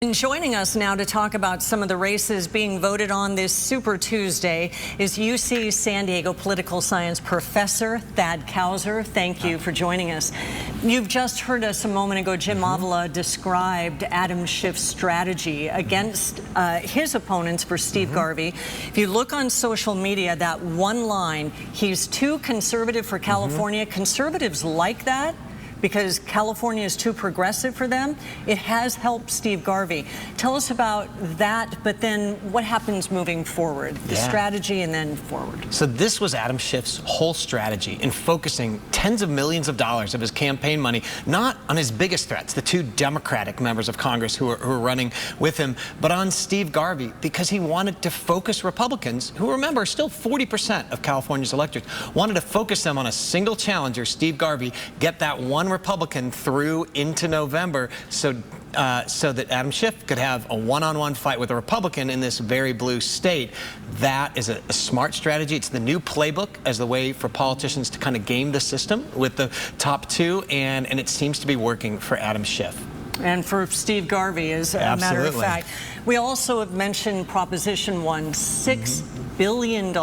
And joining us now to talk about some of the races being voted on this Super Tuesday is UC San Diego Political Science professor Todd Kousser. Thank you for joining us. You've just heard us a moment ago, Jim Avila described Adam Schiff's strategy against his opponents for Steve Garvey. If you look on social media, that one line, he's too conservative for California. Conservatives like that, because California is too progressive for them. It has helped Steve Garvey. Tell us about that, but then what happens moving forward, the strategy and then forward. So this was Adam Schiff's whole strategy in focusing tens of millions of dollars of his campaign money, not on his biggest threats, the two Democratic members of Congress who are running with him, but on Steve Garvey, because he wanted to focus Republicans, who remember, still 40% of California's electors, wanted to focus them on a single challenger, Steve Garvey, get that one Republican through into November so that Adam Schiff could have a one-on-one fight with a Republican in this very blue state. That is a smart strategy. It's the new playbook as the way for politicians to kind of game the system with the top two, and it seems to be working for Adam Schiff. And for Steve Garvey, as a matter of fact. We also have mentioned Proposition 1, $6 billion.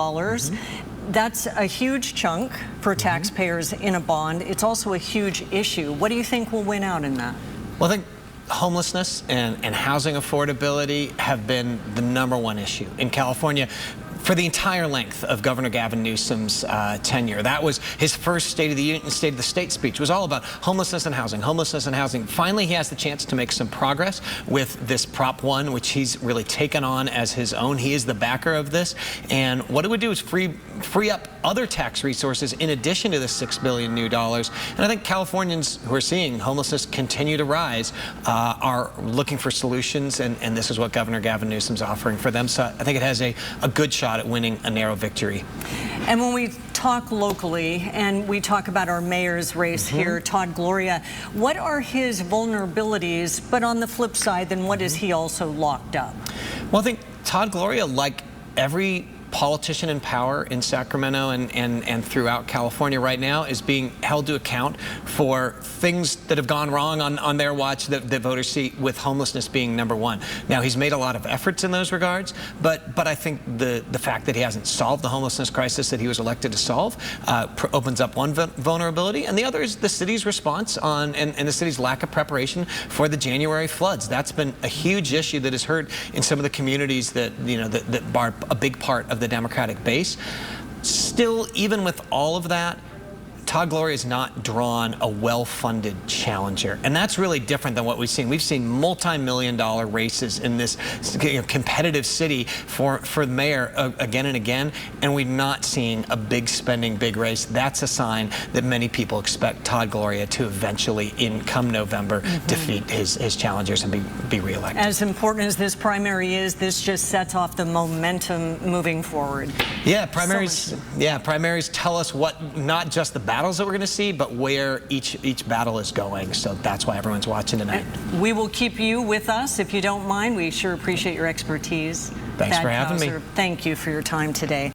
That's a huge chunk for taxpayers in a bond. It's also a huge issue. What do you think will win out in that? Well, I think homelessness and housing affordability have been the #1 issue in California for the entire length of Governor Gavin Newsom's tenure. That was his first State of the Union, State of the State speech. It was all about homelessness and housing, homelessness and housing. Finally, he has the chance to make some progress with this Prop 1, which he's really taken on as his own. He is the backer of this. And what it would do is free up other tax resources in addition to the $6 billion new dollars. And I think Californians who are seeing homelessness continue to rise are looking for solutions, and this is what Governor Gavin Newsom's offering for them. So I think it has a good shot at winning a narrow victory. And when we talk locally and we talk about our mayor's race here, Todd, Gloria, what are his vulnerabilities? But on the flip side, then what is he also locked up? Well, I think Todd, Gloria, like every politician in power in Sacramento and throughout California right now, is being held to account for things that have gone wrong on their watch that voters see, with homelessness being #1. Now, he's made a lot of efforts in those regards, but I think the fact that he hasn't solved the homelessness crisis that he was elected to solve opens up one vulnerability, and the other is the city's response and the city's lack of preparation for the January floods. That's been a huge issue that has hurt in some of the communities that that are a big part of the Democratic base. Still, even with all of that, Todd, Gloria has not drawn a well-funded challenger, and that's really different than what we've seen. We've seen multi-million-dollar races in this competitive city for the mayor again and again, and we've not seen a big spending, big race. That's a sign that many people expect Todd, Gloria to eventually, come November, defeat his challengers and be reelected. As important as this primary is, this just sets off the momentum moving forward. Yeah, primaries. Primaries tell us what, not just the battles that we're going to see, but where each battle is going. So that's why everyone's watching tonight. We will keep you with us if you don't mind. We sure appreciate your expertise. Thanks for having me. Thank you for your time today.